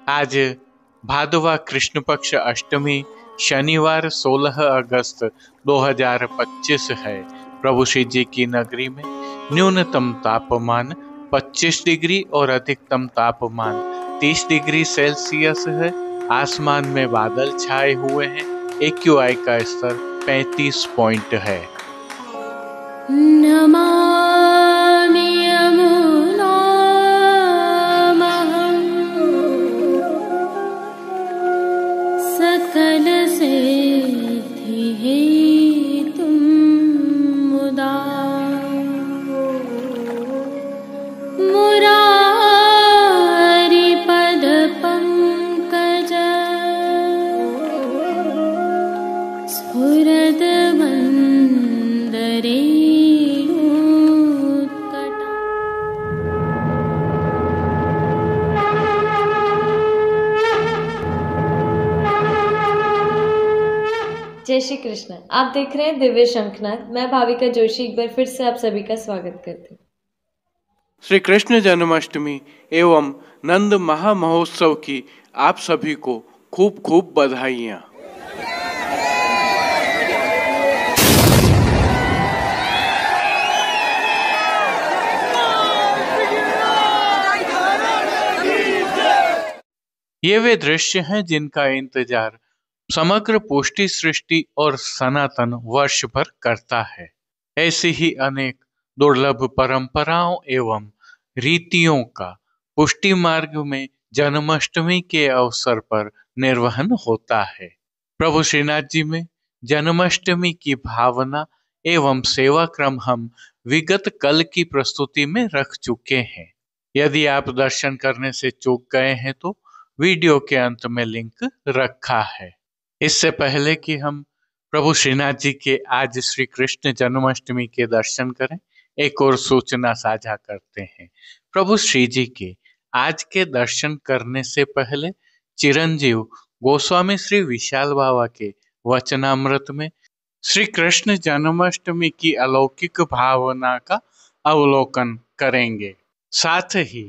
आज भादवा कृष्ण पक्ष अष्टमी शनिवार 16 अगस्त 2025 है। प्रभु श्री जी की नगरी में न्यूनतम तापमान 25 डिग्री और अधिकतम तापमान 30 डिग्री सेल्सियस है। आसमान में बादल छाए हुए हैं। AQI का स्तर 35 पॉइंट है। जय श्री कृष्ण। आप देख रहे हैं दिव्य शंखनाद। मैं भाविका जोशी एक बार फिर से आप सभी का स्वागत करती हूँ। श्री कृष्ण जन्माष्टमी एवं नंद महामहोत्सव की आप सभी को खूब खूब बधाइयाँ। ये वे दृश्य हैं जिनका इंतजार समग्र पुष्टि सृष्टि और सनातन वर्ष भर करता है। ऐसी ही अनेक दुर्लभ परंपराओं एवं रीतियों का पुष्टि मार्ग में जन्माष्टमी के अवसर पर निर्वहन होता है। प्रभु श्रीनाथ जी में जन्माष्टमी की भावना एवं सेवा क्रम हम विगत कल की प्रस्तुति में रख चुके हैं। यदि आप दर्शन करने से चूक गए हैं तो वीडियो के अंत में लिंक रखा है। इससे पहले कि हम प्रभु श्रीनाथ जी के आज श्री कृष्ण जन्माष्टमी के दर्शन करें, एक और सूचना साझा करते हैं। प्रभु श्री जी के आज के दर्शन करने से पहले चिरंजीव गोस्वामी श्री विशाल बाबा के वचनामृत में श्री कृष्ण जन्माष्टमी की अलौकिक भावना का अवलोकन करेंगे। साथ ही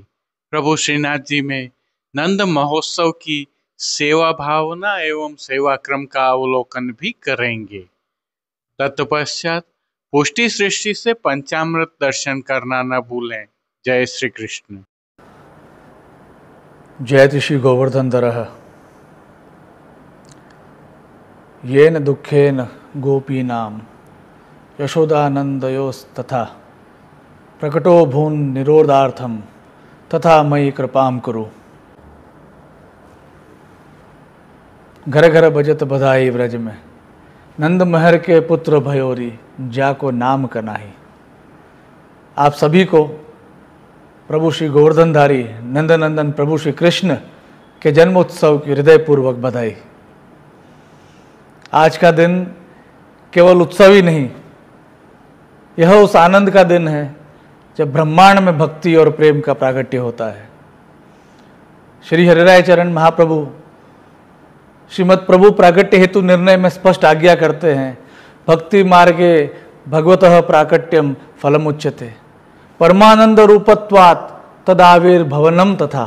प्रभु श्रीनाथ जी में नंद महोत्सव की सेवा भावना एवं सेवा क्रम का अवलोकन भी करेंगे। तत्पश्चात पुष्टि सृष्टि से पंचामृत दर्शन करना न भूलें। जय श्री कृष्ण। जयति श्री गोवर्धनधरः येन दुःखेन गोपीनां यशोदानन्दयोस्तथा प्रकटो भून् निरोधार्थं तथा मयि कृपां कुरु। घर घर बजत बधाई व्रज में नंद महर के पुत्र भयोरी जाको नाम कनाही। आप सभी को प्रभु श्री गोवर्धनधारी नंदनंदन प्रभु श्री कृष्ण के जन्मोत्सव की हृदयपूर्वक बधाई। आज का दिन केवल उत्सव ही नहीं, यह उस आनंद का दिन है जब ब्रह्मांड में भक्ति और प्रेम का प्रागट्य होता है। श्री हरिराय चरण महाप्रभु श्रीमद प्रभु प्रागट्य हेतु निर्णय में स्पष्ट आज्ञा करते हैं, भक्ति मार्गे भगवतः प्राकट्यम फलमुच्यते परमानंद रूपत्वात् तदाविर्भवनम तथा।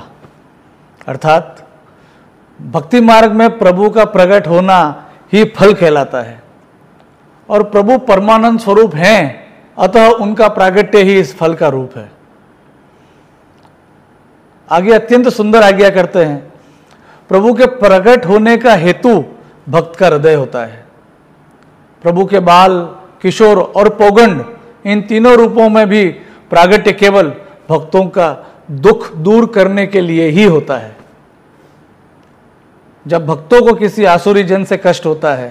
अर्थात भक्ति मार्ग में प्रभु का प्रकट होना ही फल कहलाता है और प्रभु परमानंद स्वरूप हैं, अतः उनका प्रागट्य ही इस फल का रूप है। आगे अत्यंत सुंदर आज्ञा करते हैं, प्रभु के प्रकट होने का हेतु भक्त का हृदय होता है। प्रभु के बाल, किशोर और पौगंड इन तीनों रूपों में भी प्रागट्य केवल भक्तों का दुख दूर करने के लिए ही होता है। जब भक्तों को किसी आसुरी जन से कष्ट होता है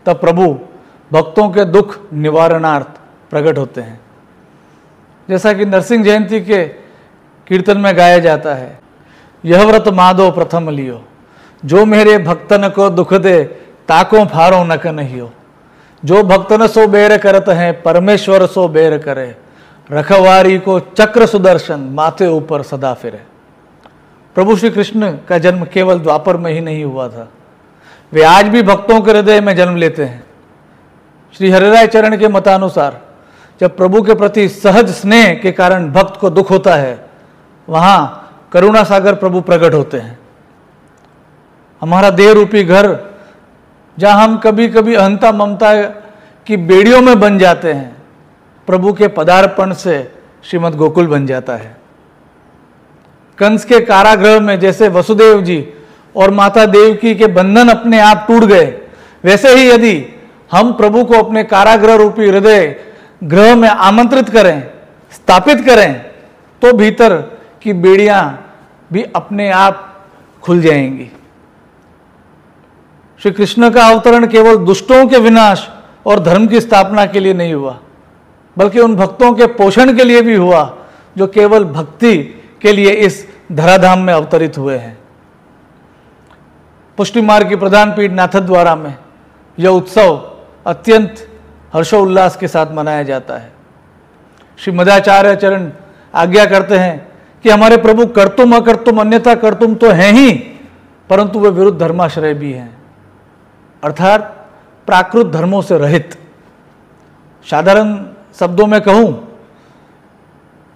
तब प्रभु भक्तों के दुख निवारणार्थ प्रकट होते हैं। जैसा कि नरसिंह जयंती के कीर्तन में गाया जाता है, यह व्रत माधो प्रथम लियो जो मेरे भक्तन को दुख दे ताको फारो न कन्हियो। जो भक्तन सो बेर करत हैं परमेश्वर सो बेर करे रखवारी को चक्र सुदर्शन माथे ऊपर सदा फिरे। प्रभु श्री कृष्ण का जन्म केवल द्वापर में ही नहीं हुआ था, वे आज भी भक्तों के हृदय में जन्म लेते हैं। श्री हरिराय चरण के मतानुसार जब प्रभु के प्रति सहज स्नेह के कारण भक्त को दुख होता है, वहां करुणा सागर प्रभु प्रकट होते हैं। हमारा देह रूपी घर, जहाँ हम कभी कभी अहंता ममता की बेड़ियों में बन जाते हैं, प्रभु के पदार्पण से श्रीमद् गोकुल बन जाता है। कंस के कारागृह में जैसे वसुदेव जी और माता देवकी के बंधन अपने आप टूट गए, वैसे ही यदि हम प्रभु को अपने कारागृह रूपी हृदय गृह में आमंत्रित करें, स्थापित करें, तो भीतर की बेड़ियां भी अपने आप खुल जाएंगी। श्री कृष्ण का अवतरण केवल दुष्टों के विनाश और धर्म की स्थापना के लिए नहीं हुआ, बल्कि उन भक्तों के पोषण के लिए भी हुआ जो केवल भक्ति के लिए इस धराधाम में अवतरित हुए हैं। पुष्टि मार्ग की प्रधान पीठ नाथद्वारा में यह उत्सव अत्यंत हर्षोल्लास के साथ मनाया जाता है। श्री मदाचार्य चरण आज्ञा करते हैं कि हमारे प्रभु कर्तुम अकर्तुम अन्यथा कर्तुम तो हैं ही, परंतु वे विरुद्ध धर्माश्रय भी हैं, अर्थात प्राकृत धर्मों से रहित। साधारण शब्दों में कहूं,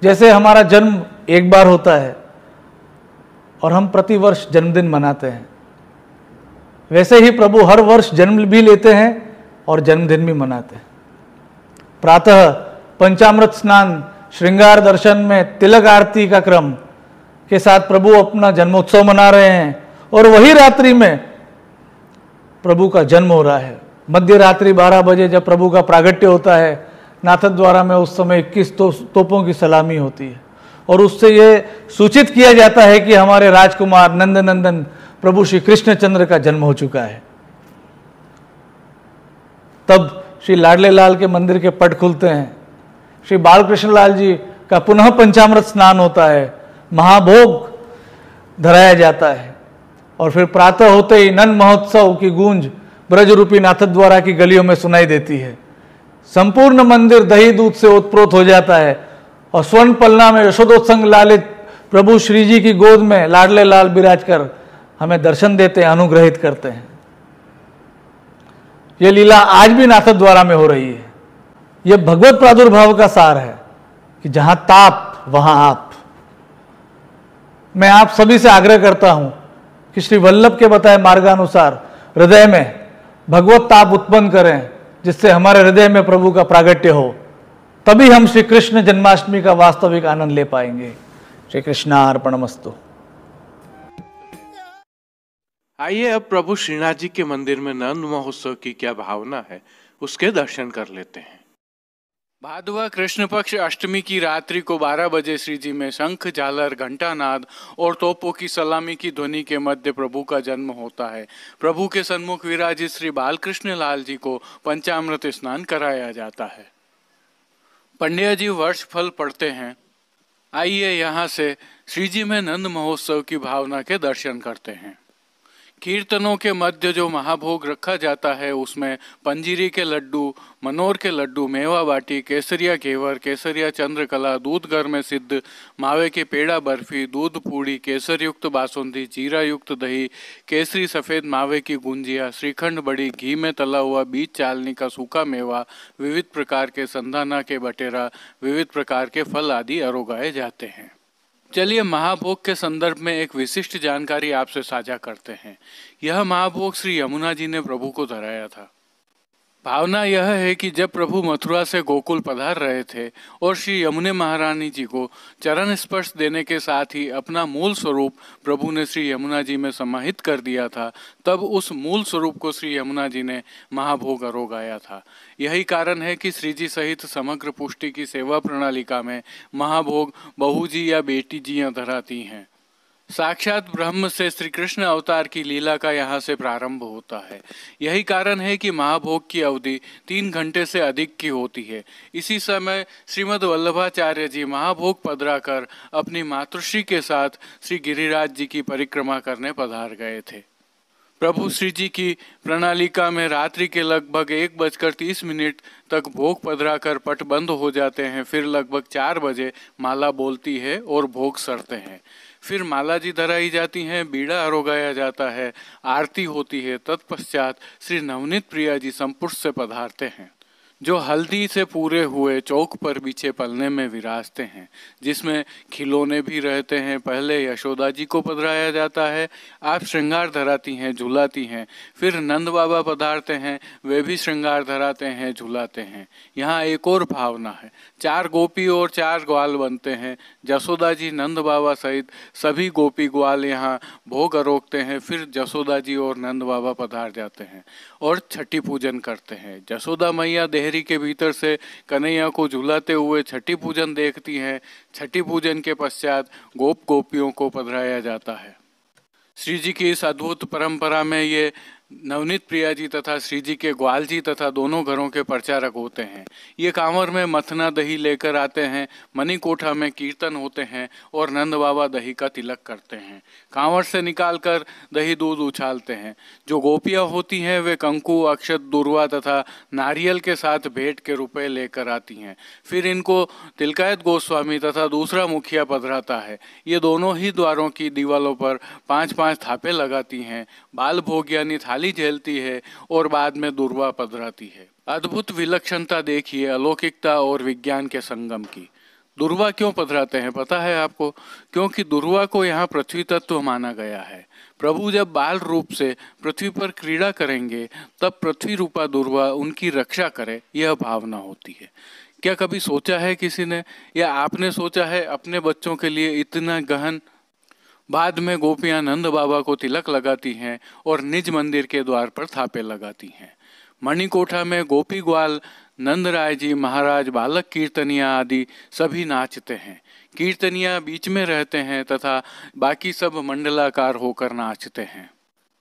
जैसे हमारा जन्म एक बार होता है और हम प्रतिवर्ष जन्मदिन मनाते हैं, वैसे ही प्रभु हर वर्ष जन्म भी लेते हैं और जन्मदिन भी मनाते हैं। प्रातः पंचामृत स्नान, श्रृंगार दर्शन में तिलक आरती का क्रम के साथ प्रभु अपना जन्मोत्सव मना रहे हैं, और वही रात्रि में प्रभु का जन्म हो रहा है। मध्य रात्रि 12 बजे जब प्रभु का प्रागट्य होता है नाथद्वारा में, उस समय 21 तोपों की सलामी होती है, और उससे ये सूचित किया जाता है कि हमारे राजकुमार नंदनंदन प्रभु श्री कृष्णचंद्र का जन्म हो चुका है। तब श्री लाडले लाल के मंदिर के पट खुलते हैं, श्री बालकृष्ण लाल जी का पुनः पंचामृत स्नान होता है, महाभोग धराया जाता है, और फिर प्रातः होते ही नंद महोत्सव की गूंज ब्रज रूपी नाथद्वारा की गलियों में सुनाई देती है। संपूर्ण मंदिर दही दूध से ओतप्रोत हो जाता है, और स्वर्ण पलना में यशोदोत्संग लालित प्रभु श्री जी की गोद में लाडले लाल विराज कर हमें दर्शन देते हैं, अनुग्रहित करते हैं। यह लीला आज भी नाथद्वारा में हो रही है। यह भगवत प्रादुर्भाव का सार है कि जहां ताप वहां आप। मैं आप सभी से आग्रह करता हूं कि श्री वल्लभ के बताए मार्गानुसार हृदय में भगवत ताप उत्पन्न करें, जिससे हमारे हृदय में प्रभु का प्रागट्य हो, तभी हम श्री कृष्ण जन्माष्टमी का वास्तविक आनंद ले पाएंगे। श्री कृष्णार्पणमस्तु। आइए अब प्रभु श्रीनाथ जी के मंदिर में नंद महोत्सव की क्या भावना है, उसके दर्शन कर लेते हैं। भादवा कृष्ण पक्ष अष्टमी की रात्रि को 12 बजे श्री जी में शंख, झालर, घंटानाद और तोपों की सलामी की ध्वनि के मध्य प्रभु का जन्म होता है। प्रभु के सन्मुख विराजित श्री बालकृष्ण लाल जी को पंचामृत स्नान कराया जाता है। पंड्या जी वर्ष फल पढ़ते हैं। आइए यहाँ से श्री जी में नंद महोत्सव की भावना के दर्शन करते हैं। कीर्तनों के मध्य जो महाभोग रखा जाता है उसमें पंजीरी के लड्डू, मनोर के लड्डू, मेवा बाटी, केसरिया घेवर, केसरिया चंद्रकला, दूध घर में सिद्ध, मावे के पेड़ा बर्फी, दूध पूड़ी, केसर युक्त बासुंदी, जीरा युक्त दही, केसरी सफ़ेद मावे की गुंजिया, श्रीखंड बड़ी, घी में तला हुआ बीज चालनी का सूखा मेवा, विविध प्रकार के संधाना के बटेरा, विविध प्रकार के फल आदि अरोगाए जाते हैं। चलिए महाभोग के संदर्भ में एक विशिष्ट जानकारी आपसे साझा करते हैं। यह महाभोग श्री यमुना जी ने प्रभु को धराया था। भावना यह है कि जब प्रभु मथुरा से गोकुल पधार रहे थे और श्री यमुने महारानी जी को चरण स्पर्श देने के साथ ही अपना मूल स्वरूप प्रभु ने श्री यमुना जी में समाहित कर दिया था, तब उस मूल स्वरूप को श्री यमुना जी ने महाभोग अरोगाया था। यही कारण है कि श्री जी सहित समग्र पुष्टि की सेवा प्रणालिका में महाभोग बहू जी या बेटी जियां धराती हैं। साक्षात ब्रह्म से श्री कृष्ण अवतार की लीला का यहाँ से प्रारंभ होता है। यही कारण है कि महाभोग की अवधि 3 घंटे से अधिक की होती है। इसी समय श्रीमद् वल्लभाचार्य जी महाभोग पधरा कर अपनी मातृश्री के साथ श्री गिरिराज जी की परिक्रमा करने पधार गए थे। प्रभु श्री जी की प्रणालिका में रात्रि के लगभग 1:30 तक भोग पधरा कर पट बंद हो जाते हैं। फिर लगभग 4 बजे माला बोलती है और भोग सरते हैं। फिर माला जी धराई जाती हैं, बीड़ा अरोगाया जाता है, आरती होती है। तत्पश्चात श्री नवनीत प्रिया जी संपुष्ट से पधारते हैं। जो हल्दी से पूरे हुए चौक पर बिछे पलने में विराजते हैं, जिसमें खिलौने भी रहते हैं। पहले यशोदा जी को पधराया जाता है, आप श्रृंगार धराती हैं, झुलाती हैं। फिर नंद बाबा पधारते हैं, वे भी श्रृंगार धराते हैं, झुलाते हैं। यहाँ एक और भावना है, 4 गोपी और 4 ग्वाल बनते हैं। जसोदा जी नंद बाबा सहित सभी गोपी ग्वाल यहाँ भोग अरोगते हैं। फिर जसोदा जी और नंद बाबा पधार जाते हैं और छठी पूजन करते हैं। जसोदा मैया देहरी के भीतर से कन्हैया को झुलाते हुए छठी पूजन देखती हैं। छठी पूजन के पश्चात गोप गोपियों को पधराया जाता है। श्री जी की इस अद्भुत परंपरा में ये नवनीत प्रिया जी तथा श्री जी के ग्वाल जी तथा दोनों घरों के प्रचारक होते हैं। ये कांवर में मथना दही लेकर आते हैं, मणिकोठा में कीर्तन होते हैं और नंद बाबा दही का तिलक करते हैं। कांवर से निकालकर दही दूध उछालते हैं। जो गोपियाँ होती हैं वे कंकु, अक्षत, दुर्वा तथा नारियल के साथ भेंट के रुपए लेकर आती हैं। फिर इनको तिलकायत गोस्वामी तथा दूसरा मुखिया पधराता है। ये दोनों ही द्वारों की दीवालों पर 5-5 थापे लगाती हैं, बाल भोग यानी थाली झेलती है और बाद में दुर्वा पधराती है। अद्भुत विलक्षणता देखिए अलौकिकता और विज्ञान के संगम की। दुर्वा क्यों पधराते हैं पता है आपको? क्योंकि दुर्वा को यहाँ पृथ्वी तत्व माना गया है। प्रभु जब बाल रूप से पृथ्वी पर क्रीड़ा करेंगे तब पृथ्वी रूपा दुर्वा उनकी रक्षा करे, यह भावना होती है। क्या कभी सोचा है किसी ने, या आपने सोचा है अपने बच्चों के लिए इतना गहन? बाद में गोपियां नंद बाबा को तिलक लगाती हैं और निज मंदिर के द्वार पर थापे लगाती हैं। मणिकोठा में गोपी ग्वाल, नंद राय जी महाराज, बालक कीर्तनिया आदि सभी नाचते हैं। कीर्तनिया बीच में रहते हैं तथा बाकी सब मंडलाकार होकर नाचते हैं।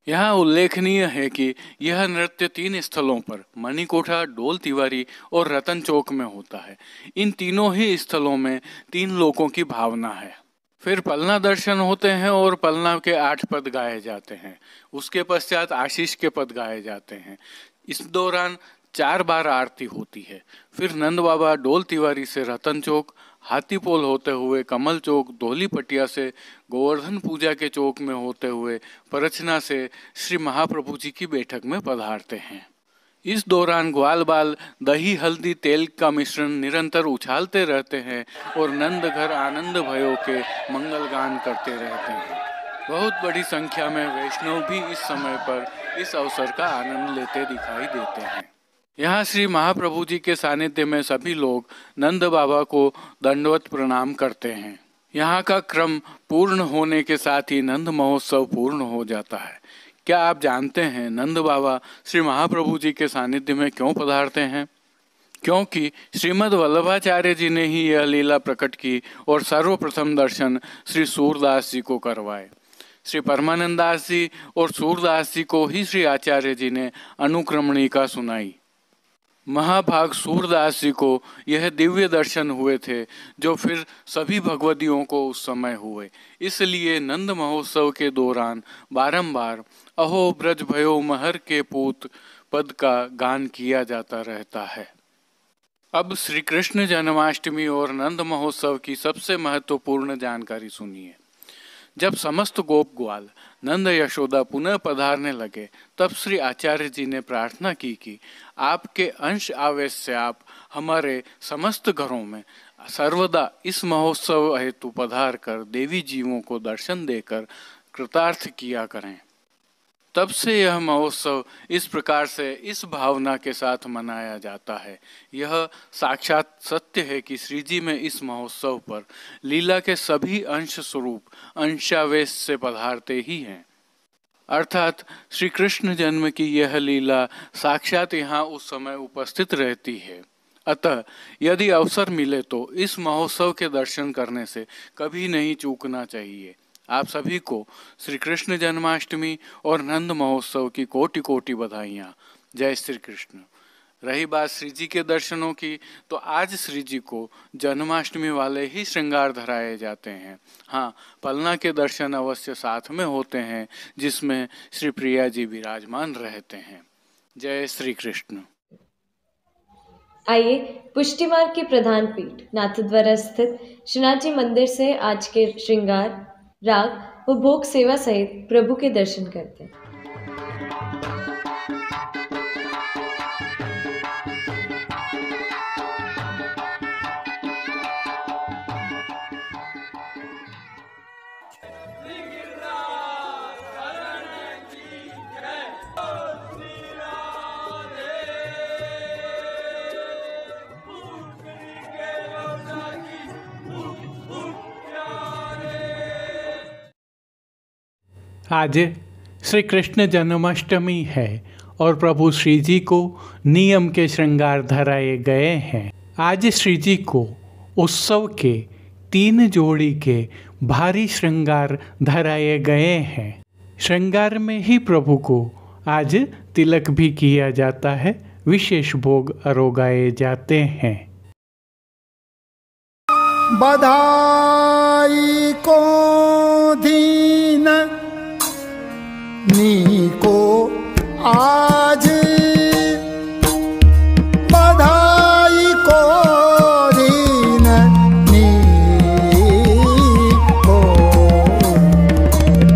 यहाँ उल्लेखनीय है कि यह नृत्य 3 स्थलों पर मणिकोठा, डोल तिवारी और रतन चौक में होता है। इन तीनों ही स्थलों में 3 लोकों की भावना है। फिर पलना दर्शन होते हैं और पलना के 8 पद गाए जाते हैं। उसके पश्चात आशीष के पद गाए जाते हैं। इस दौरान 4 बार आरती होती है। फिर नंद बाबा डोल तिवारी से रतन चौक, हाथीपोल होते हुए कमल चौक, धोली पटिया से गोवर्धन पूजा के चौक में होते हुए परचना से श्री महाप्रभु जी की बैठक में पधारते हैं। इस दौरान ग्वाल बाल दही, हल्दी, तेल का मिश्रण निरंतर उछालते रहते हैं और नंद घर आनंद भयो के मंगल गान करते रहते हैं। बहुत बड़ी संख्या में वैष्णव भी इस समय पर इस अवसर का आनंद लेते दिखाई देते हैं। यहाँ श्री महाप्रभु जी के सानिध्य में सभी लोग नंद बाबा को दंडवत प्रणाम करते हैं। यहाँ का क्रम पूर्ण होने के साथ ही नंद महोत्सव पूर्ण हो जाता है। क्या आप जानते हैं नंद बाबा श्री महाप्रभु जी के सानिध्य में क्यों पधारते हैं? क्योंकि श्रीमद् वल्लभाचार्य जी ने ही यह लीला प्रकट की और सर्वप्रथम दर्शन श्री सूरदास जी को करवाए। श्री परमानंदास जी और सूरदास जी को ही श्री आचार्य जी ने अनुक्रमणिका सुनाई। महाभाग सूरदास जी को यह दिव्य दर्शन हुए थे जो फिर सभी भगवदियों को उस समय हुए। इसलिए नंद महोत्सव के दौरान बारंबार अहो ब्रज भयो महर के पूत पद का गान किया जाता रहता है। अब श्री कृष्ण जन्माष्टमी और नंद महोत्सव की सबसे महत्वपूर्ण जानकारी सुनिए। जब समस्त गोप ग्वाल नंद यशोदा पुनः पधारने लगे तब श्री आचार्य जी ने प्रार्थना की कि आपके अंश आवेश से आप हमारे समस्त घरों में सर्वदा इस महोत्सव हेतु पधार कर देवी जीवों को दर्शन देकर कृतार्थ किया करें। तब से यह महोत्सव इस प्रकार से इस भावना के साथ मनाया जाता है। यह साक्षात सत्य है कि श्री जी में इस महोत्सव पर लीला के सभी अंश स्वरूप अंशावेश से पधारते ही हैं। अर्थात श्री कृष्ण जन्म की यह लीला साक्षात यहाँ उस समय उपस्थित रहती है। अतः यदि अवसर मिले तो इस महोत्सव के दर्शन करने से कभी नहीं चूकना चाहिए। आप सभी को श्री कृष्ण जन्माष्टमी और नंद महोत्सव की कोटि कोटि बधाइयाँ। जय श्री कृष्ण। रही बात श्री जी के दर्शनों की, तो आज श्री जी को जन्माष्टमी वाले ही श्रृंगार धराए जाते हैं। हाँ, पलना के दर्शन अवश्य साथ में होते हैं जिसमें श्री प्रिया जी विराजमान रहते हैं। जय श्री कृष्ण। आइए पुष्टि मार्ग के प्रधान पीठ नाथद्वारा स्थित श्रीनाथ जी मंदिर से आज के श्रृंगार, राग व भोग सेवा सहित प्रभु के दर्शन करते हैं। आज श्री कृष्ण जन्माष्टमी है और प्रभु श्री जी को नियम के श्रृंगार धराए गए हैं। आज श्री जी को उत्सव के 3 जोड़ी के भारी श्रृंगार धराए गए हैं। श्रृंगार में ही प्रभु को आज तिलक भी किया जाता है, विशेष भोग अरोगाए जाते हैं। बधाई को दीन नीको आज, बधाई को दीन नीको,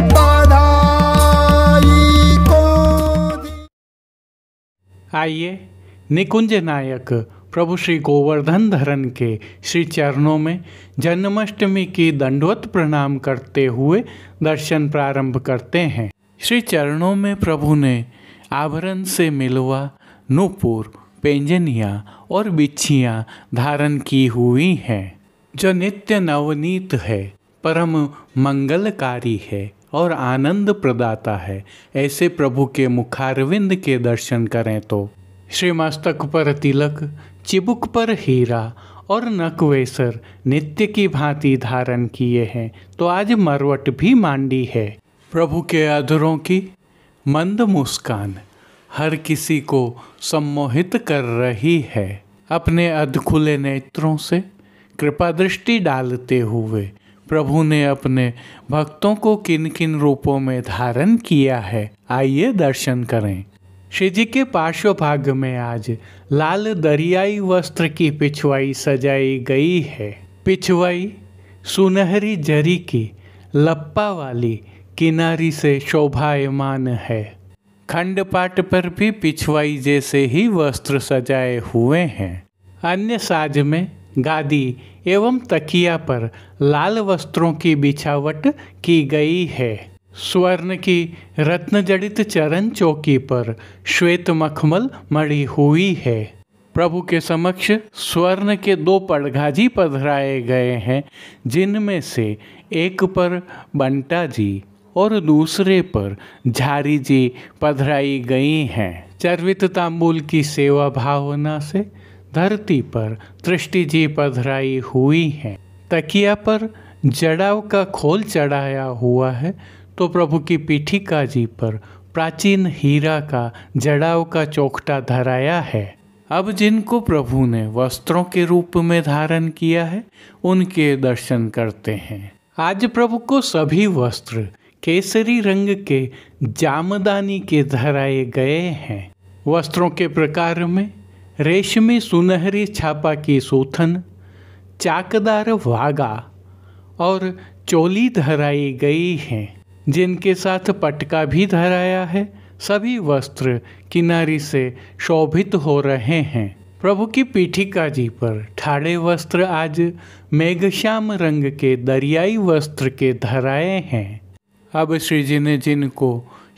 बधाई को दीन। आइए निकुंज नायक प्रभु श्री गोवर्धन धरन के श्री चरणों में जन्माष्टमी की दंडवत प्रणाम करते हुए दर्शन प्रारंभ करते हैं। श्री चरणों में प्रभु ने आभरण से मिलवा, नूपुर, पेंजनिया और बिच्छियाँ धारण की हुई हैं, जो नित्य नवनीत है, परम मंगलकारी है और आनंद प्रदाता है। ऐसे प्रभु के मुखारविंद के दर्शन करें तो श्री मस्तक पर तिलक, चिबुक पर हीरा और नकवेसर नित्य की भांति धारण किए हैं, तो आज मरवट भी मांडी है। प्रभु के अधरों की मंद मुस्कान हर किसी को सम्मोहित कर रही है। अपने अधखुले नेत्रों से कृपा दृष्टि डालते हुए प्रभु ने अपने भक्तों को किन किन रूपों में धारण किया है, आइए दर्शन करें। श्री जी के पार्श्व भाग में आज लाल दरियाई वस्त्र की पिछवाई सजाई गई है। पिछवाई सुनहरी जरी की लप्पा वाली किनारी से शोभायमान है। खंडपाट पर भी पिछवाई जैसे ही वस्त्र सजाए हुए हैं। अन्य साज में गादी एवं तकिया पर लाल वस्त्रों की बिछावट की गई है। स्वर्ण की रत्न जड़ित चरण चौकी पर श्वेत मखमल मढ़ी हुई है। प्रभु के समक्ष स्वर्ण के 2 पड़घाजी पधराए गए हैं, जिनमें से एक पर बंटा जी और दूसरे पर झारी जी पधराई गई हैं। चर्वित तांबूल की सेवा भावना से धरती पर दृष्टि जी पधराई हुई हैं। तकिया पर जड़ाव का खोल चढ़ाया हुआ है, तो प्रभु की पीठिका जी पर प्राचीन हीरा का जड़ाव का चौखटा धराया है। अब जिनको प्रभु ने वस्त्रों के रूप में धारण किया है, उनके दर्शन करते हैं। आज प्रभु को सभी वस्त्र केसरी रंग के जामदानी के धराए गए हैं। वस्त्रों के प्रकार में रेशमी सुनहरी छापा की सूथन, चाकदार वागा और चोली धराई गई हैं, जिनके साथ पटका भी धराया है। सभी वस्त्र किनारी से शोभित हो रहे हैं। प्रभु की पीठिका जी पर ठाड़े वस्त्र आज मेघश्याम रंग के दरियाई वस्त्र के धराए हैं। अब श्री जी ने जिनको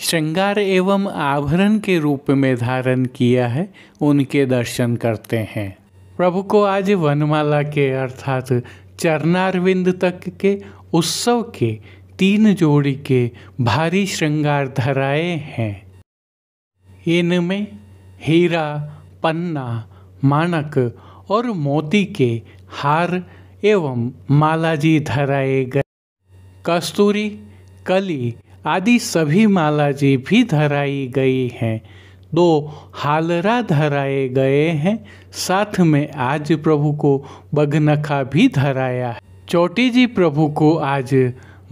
श्रृंगार एवं आभरण के रूप में धारण किया है, उनके दर्शन करते हैं। प्रभु को आज वनमाला के अर्थात चरणारविंद तक के उत्सव के 3 जोड़ी के भारी श्रृंगार धराए हैं। इनमें हीरा, पन्ना, माणक और मोती के हार एवं मालाजी धराए गए। कस्तूरी, कली आदि सभी मालाजी भी धराई गई हैं। 2 हालरा धराए गए हैं। साथ में आज प्रभु को बगनखा भी धराया है। चोटी जी प्रभु को आज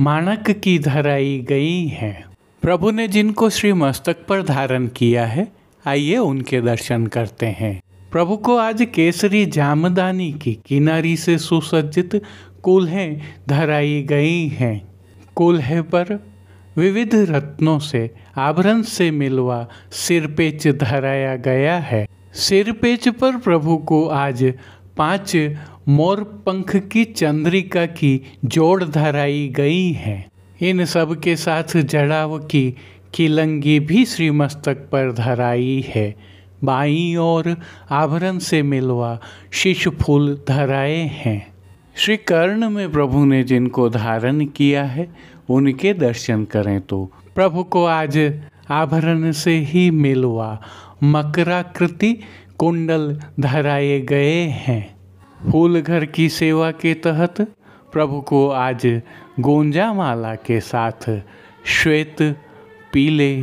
माणक की धराई गई हैं। प्रभु ने जिनको श्री मस्तक पर धारण किया है, आइए उनके दर्शन करते हैं। प्रभु को आज केसरी जामदानी की किनारी से सुसज्जित कुल्हें धराई गई हैं। कुल्हे पर विविध रत्नों से आभरण से मिलवा सिरपेच धराया गया है। सिरपेच पर प्रभु को आज 5 मोर पंख की चंद्रिका की जोड़ धराई गई है। इन सब के साथ जड़ाव की किलंगी भी श्री मस्तक पर धराई है। बाईं ओर आभरण से मिलवा शीश फूल धराए हैं। श्री कर्ण में प्रभु ने जिनको धारण किया है, उनके दर्शन करें तो प्रभु को आज आभरण से ही मिलवा मकराकृति कुंडल धराए गए हैं। फूल घर की सेवा के तहत प्रभु को आज गोंजा माला के साथ श्वेत, पीले,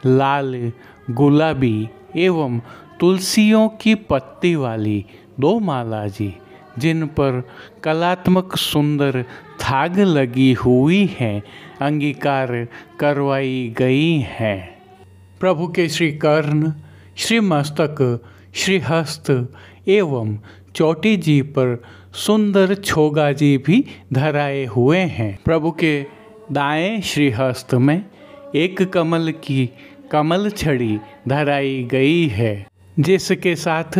लाल, गुलाबी एवं तुलसियों की पत्ती वाली 2 माला जी, जिन पर कलात्मक सुंदर थाग लगी हुई हैं, अंगीकार करवाई गई हैं। प्रभु के श्री कर्ण, श्री मस्तक, श्री हस्त एवं चोटी जी पर सुंदर छोगा जी भी धराए हुए हैं। प्रभु के दाएं श्री हस्त में एक कमल की कमल छड़ी धराई गई है, जिसके साथ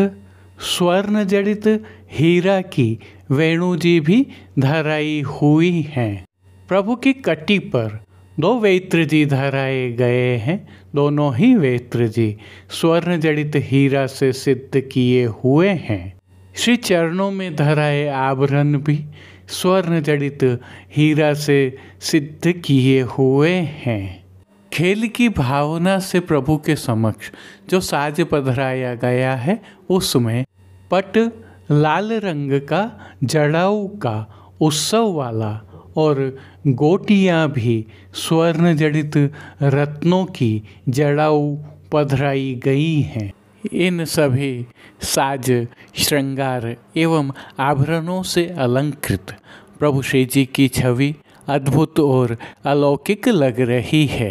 स्वर्ण जड़ित हीरा की वेणु जी भी धराई हुई हैं। प्रभु की कटी पर 2 वेत्र जी धराए गए हैं। दोनों ही वेत्र जी स्वर्ण जड़ित हीरा से सिद्ध किए हुए हैं। श्री चरणों में धराए आभरण भी स्वर्ण जड़ित हीरा से सिद्ध किए हुए हैं। खेल की भावना से प्रभु के समक्ष जो साज पधराया गया है, उसमें पट लाल रंग का जड़ाऊ का उत्सव वाला और गोटियां भी स्वर्ण जड़ित रत्नों की जड़ाऊ पधराई गई हैं। इन सभी साज, श्रृंगार एवं आभरणों से अलंकृत प्रभु श्री जी की छवि अद्भुत और अलौकिक लग रही है।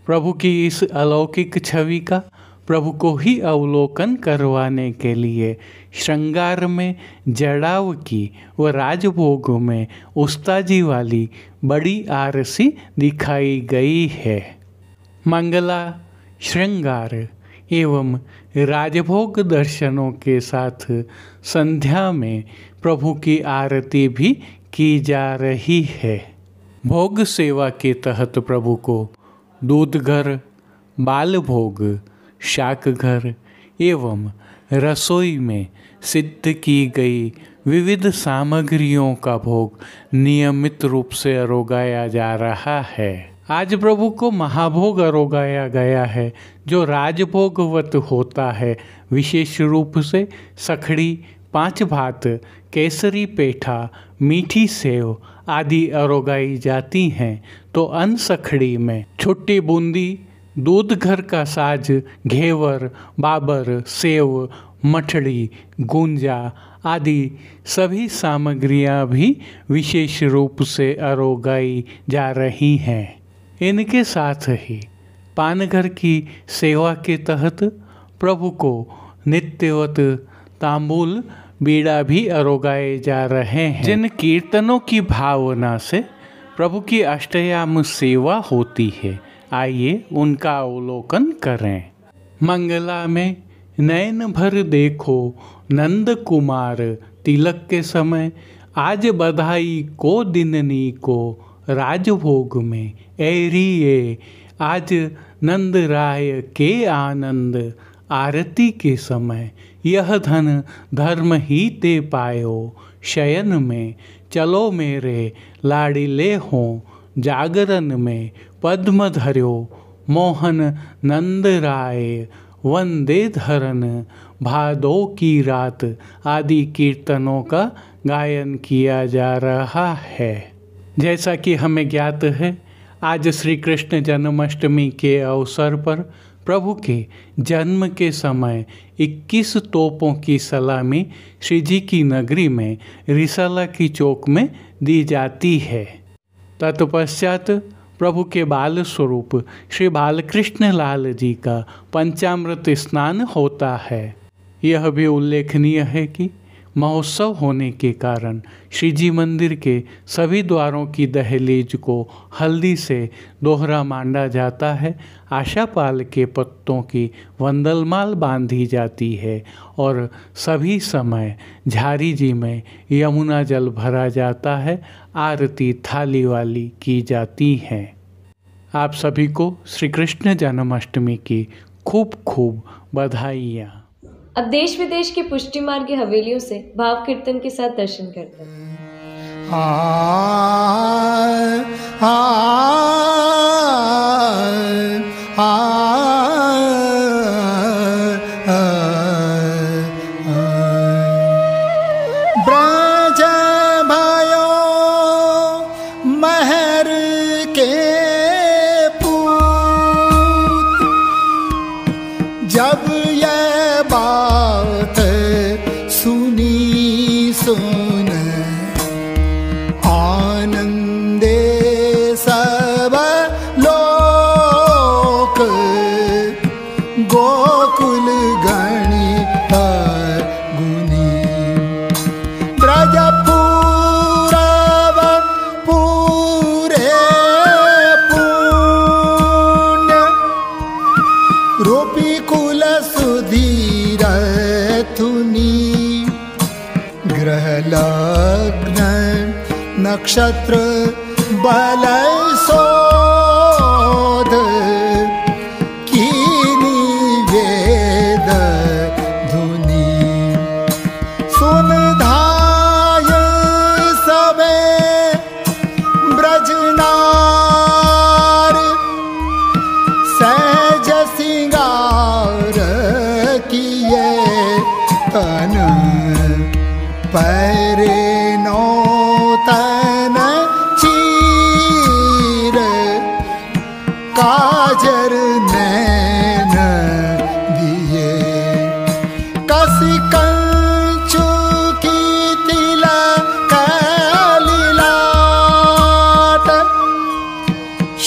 प्रभु की इस अलौकिक छवि का प्रभु को ही अवलोकन करवाने के लिए श्रृंगार में जड़ाव की व राजभोग में उस्ताजी वाली बड़ी आरसी दिखाई गई है। मंगला, श्रृंगार एवं राजभोग दर्शनों के साथ संध्या में प्रभु की आरती भी की जा रही है। भोग सेवा के तहत प्रभु को दूध घर, बाल भोग, शाक घर एवं रसोई में सिद्ध की गई विविध सामग्रियों का भोग नियमित रूप से अरोगाया जा रहा है। आज प्रभु को महाभोग अरोगाया गया है, जो राजभोगवत होता है। विशेष रूप से सखड़ी, 5 भात, केसरी पेठा, मीठी सेव आदि अरोगाई जाती हैं। तो अनसखड़ी में छुट्टी बूंदी, दूध घर का साज, घेवर, बाबर, सेव, मठड़ी, गुंजा आदि सभी सामग्रियां भी विशेष रूप से अरोगाई जा रही हैं। इनके साथ ही पानघर की सेवा के तहत प्रभु को नित्यवत तांबूल, बीड़ा भी अरोगाए जा रहे हैं। जिन कीर्तनों की भावना से प्रभु की अष्टयाम सेवा होती है, आइए उनका अवलोकन करें। मंगला में नयन भर देखो नंद कुमार, तिलक के समय आज बधाई को दिननी को, राजभोग में ऐरिये आज नंद राय के आनंद, आरती के समय यह धन धर्म ही ते पायो, शयन में चलो मेरे लाडिले हों, जागरण में पद्म धर्यो मोहन नंद राय, वंदे धरन भादो की रात आदि कीर्तनों का गायन किया जा रहा है। जैसा कि हमें ज्ञात है, आज श्री कृष्ण जन्माष्टमी के अवसर पर प्रभु के जन्म के समय 21 तोपों की सलामी श्री जी की नगरी में रिसाला की चौक में दी जाती है। तत्पश्चात प्रभु के बाल स्वरूप श्री बालकृष्ण लाल जी का पंचामृत स्नान होता है। यह भी उल्लेखनीय है कि महोत्सव होने के कारण श्री जी मंदिर के सभी द्वारों की दहलीज को हल्दी से दोहरा मांडा जाता है, आशापाल के पत्तों की वंदलमाल बांधी जाती है और सभी समय झारी जी में यमुना जल भरा जाता है, आरती थाली वाली की जाती है। आप सभी को श्री कृष्ण जन्माष्टमी की खूब खूब बधाइयाँ। अब देश विदेश के पुष्टि मार्ग की हवेलियों से भाव कीर्तन के साथ दर्शन करते हैं। ब्रज भयो महर के पूत, जब यह बात सुनी सुन आनंदे सब लोक, गोकुल गणित गुनी ब्रजपुरव पूरे पुण्य रूपी कुल सुधीर थुनी, ग्रह लग्न नक्षत्र बल शोध, कीनी वेद धुनी सुन धाय सबे ब्रजनार, सहज सिंगार किए तन पैरे नौतन चीर, काजर नैन दिए कसी कंचु की तिलक लीलाट,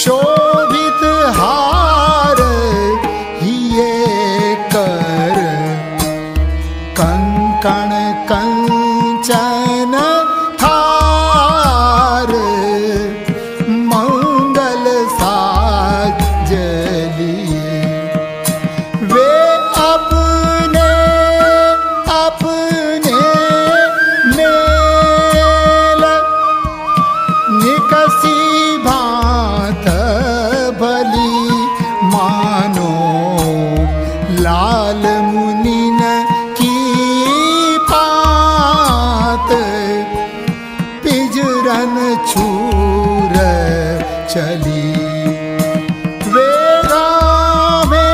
शोभित हार हिये कर कंकण कंचन थार, मंगल साजलिए वे अपने अपने मेल, निकसी भांत भली मानो लाल मुनिन की पात, पिजरन छूर चली वे गावे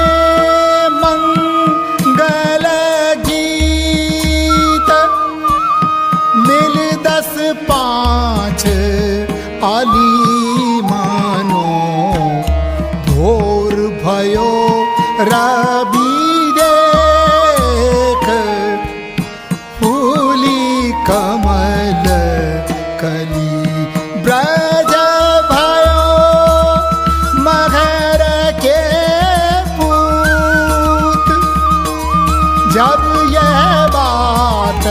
मंगल गीत, मिल 10-5 आली मानो भोर भयो रवि देख, फूली कमल कली ब्रज भयो मगर के पूत, जब यह बात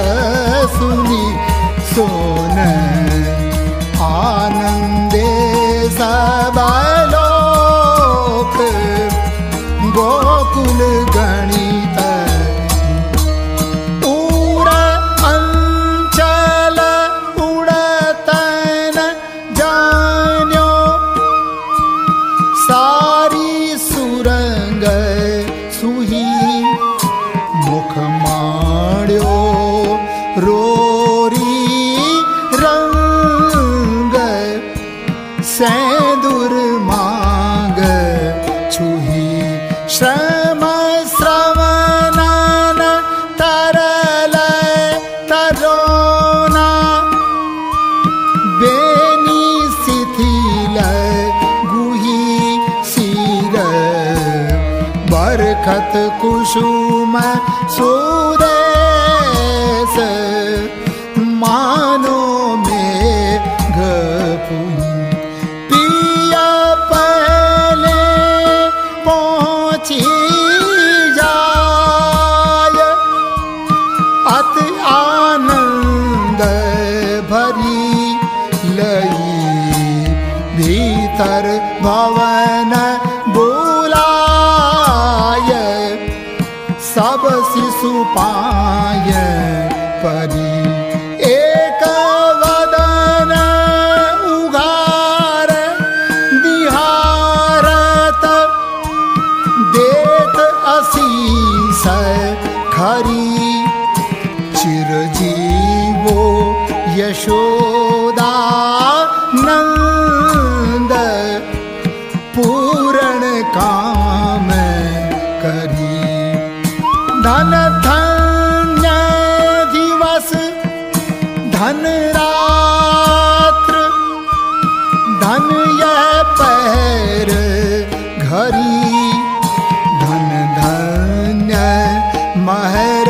सुनी सोन आनंदे सब लोक, गोकुल गणित उर अंचल उड़तन जान्यो, सारी सुरंग सुही मुख माड्यो रोरी रंग, सेंदूर मांग छुही श्रम श्रवणन तरल तरोना, बेनी शिथिल गुही सिर, बरखत कुसुम सुदेश, मानो मेघ पिया पहले पहुँची जाय, अति आनंद भरी लई भीतर भवन बुलाय, सब शिशु पाय परी एक वदन उघार दिहारत, देत आशीष खरी चिरजीवो यशोदा चरण काम करी। धन धन्य दिवस धन रात्र, धन यह पहर घड़ी, धन धन्य महर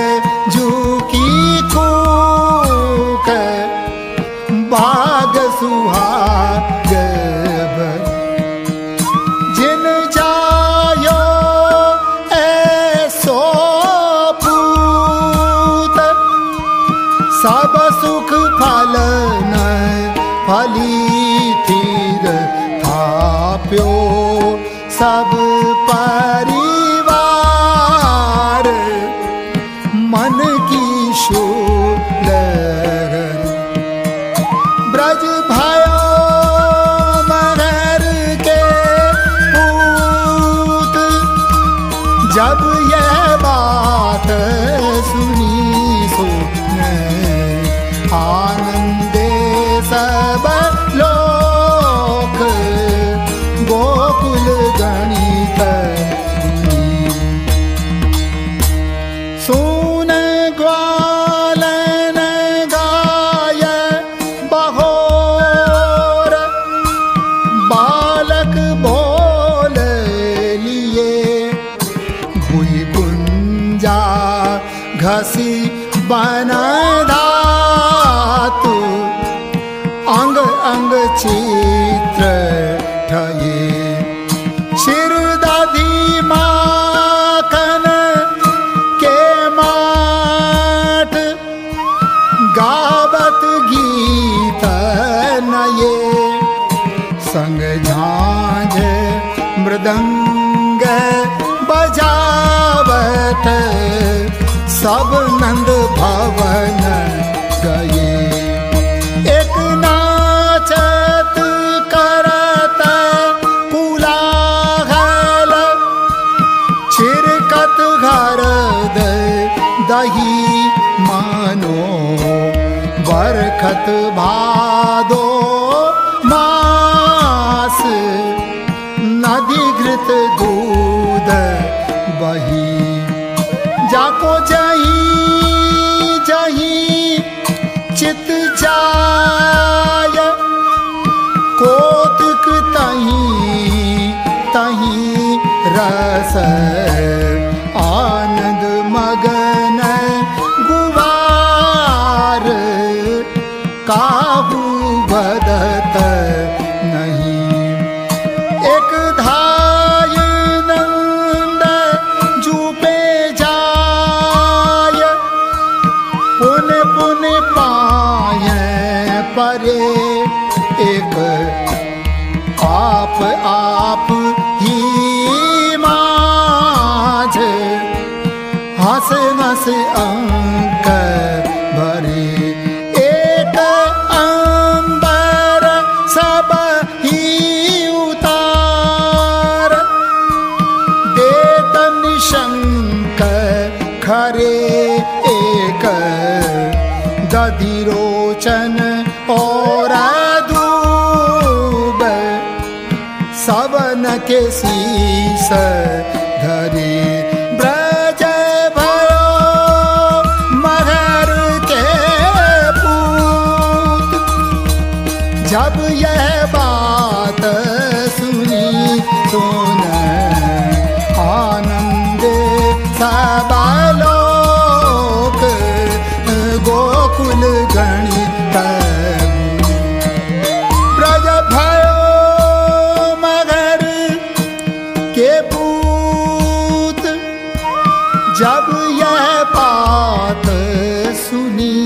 झुकी कूक, भाग सुहाग भरी। जिन जायो ऐसो पूत, सब सुख फल न फली थीर थाप्यो सब परिवार, मन की शूल ब्रज भयो मगर के पूत। जब यह बात सुनी सुने, आनंदे सब लोक, गोकुल गणित सुन ग्वालन गाय बहोर, बालक बोल लिए भुई गुंजा घसी बन धातु, अंग अंग चित्र ठये। शिर दधी माखन के माठ, गावत गीत नये। संग झांझ मृदंग बजावत, सब नंद भवन गए। एक नाचत करत कुलाहल, छिरकत घर दही मानो, बरखत भादो मास, नदी घृत दूध बही। जाको जही जही चित जाय, कोतक तही तही रस, आनंद मगन गुवार, काहू बदत नहीं। एक धाय नंद जूपे जाय, पुन पुन पाय परे। एक आप आप ही माझ, हंस हंस अंक भरे। एक अंबर सब ही उतार, देत निशंक खरे। एक दधिरोचन और दूब, सबन के शीस धरे। ब्रज भयो मगर के पूत, जब यह बात सुनी सुन, आनंदे सब लोक, गोकुल गणित। ब्रज भयो मगर के पूत, जब यह बात सुनी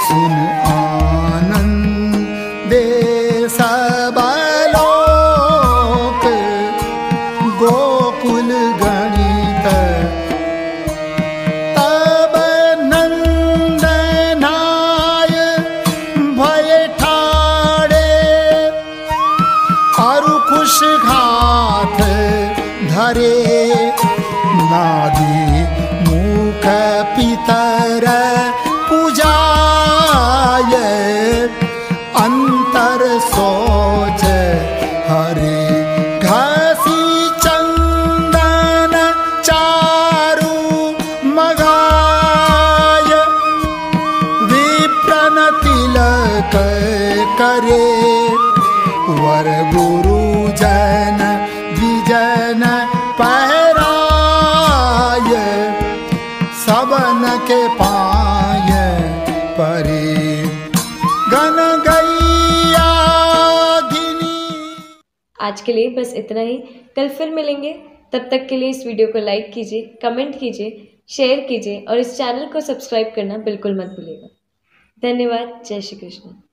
सुन, आनंदे सब लोक, गोकुल गणित। तब नंदनाय भय ठाड़े, अरु कुश घात धरे। नादी मुख पितर पूजाय, अंतर सोच हरे। घसी करे, वर गुरु जन विजन पहराय, सबन के पाय परे गन गैया गिनी। आज के लिए बस इतना ही। कल फिर मिलेंगे। तब तक के लिए इस वीडियो को लाइक कीजिए, कमेंट कीजिए, शेयर कीजिए और इस चैनल को सब्सक्राइब करना बिल्कुल मत भूलिएगा। धन्यवाद। जय श्री कृष्ण।